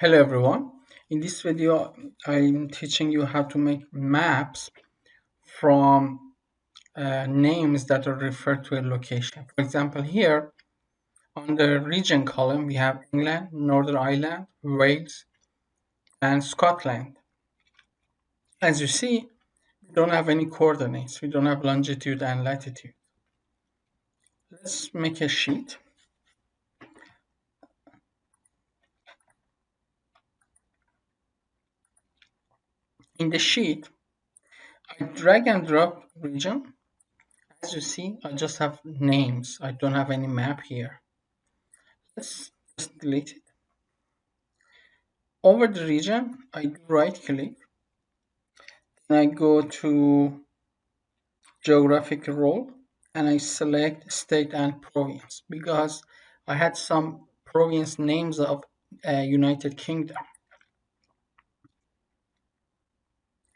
Hello everyone. In this video, I'm teaching you how to make maps from names that are referred to a location. For example, here on the region column, we have England, Northern Ireland, Wales, and Scotland. As you see, we don't have any coordinates. We don't have longitude and latitude. Let's make a sheet. In the sheet, I drag and drop region. As you see, I just have names. I don't have any map here. Let's just delete it. Over the region, I do right click and I go to geographical role and I select state and province because I had some province names of United Kingdom.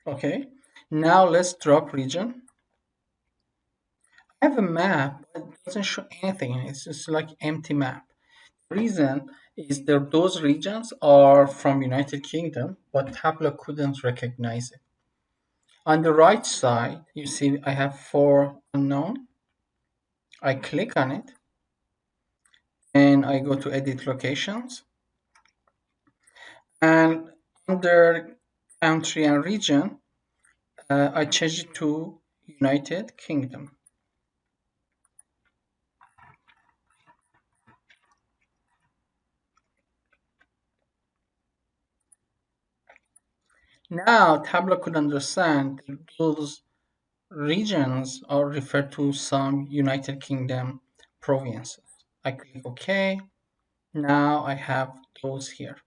Okay, now let's drop region. I have a map, but it doesn't show anything. It's just like empty map. The reason is that those regions are from United Kingdom, but Tableau couldn't recognize it. On the right side, you see I have 4 unknown. I click on it and I go to edit locations. And under country and region, I change it to United Kingdom. Now Tableau could understand that those regions are referred to some United Kingdom provinces. I click OK. Now I have those here.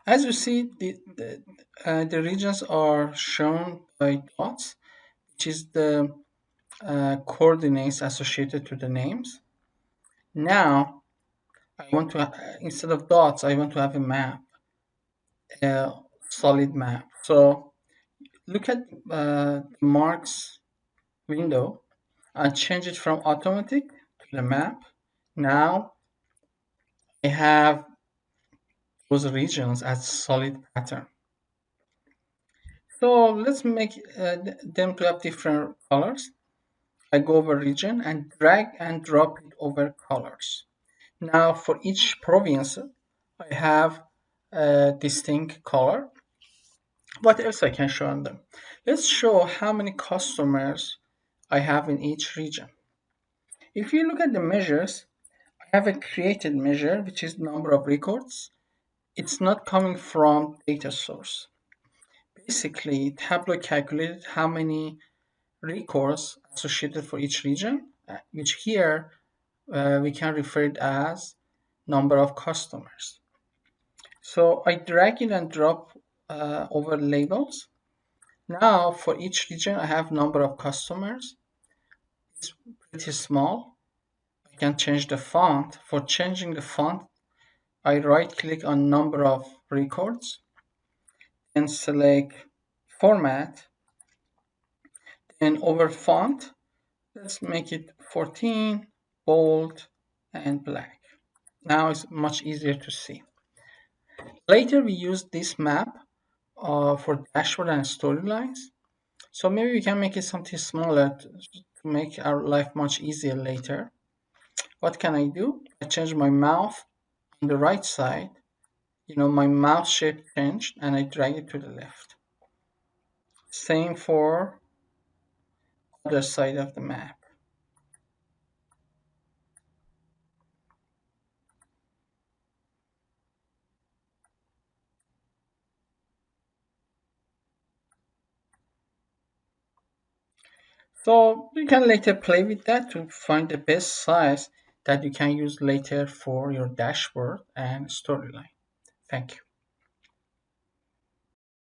As you see, the regions are shown by dots, which is the coordinates associated to the names. Now, I want to, instead of dots, I want to have a map, a solid map. So look at the marks window and change it from automatic to the map. Now I have those regions as solid pattern. So let's make them to have different colors. I go over region and drag and drop it over colors. Now for each province, I have a distinct color. What else I can show on them? Let's show how many customers I have in each region. If you look at the measures, I have a created measure, which is number of records. It's not coming from data source. Basically, Tableau calculated how many records associated for each region, which here we can refer it as number of customers. So I drag it and drop over labels. Now for each region I have number of customers. It's pretty small. I can change the font. For changing the font, I right click on number of records and select format. Then over font, let's make it 14, bold, and black. Now it's much easier to see. Later we use this map for dashboard and storylines. So maybe we can make it something smaller to make our life much easier later. What can I do? I change my mouse on the right side. My mouse shape changed and I drag it to the left. Same for other side of the map. So you can later play with that to find the best size that you can use later for your dashboard and storyline. Thank you.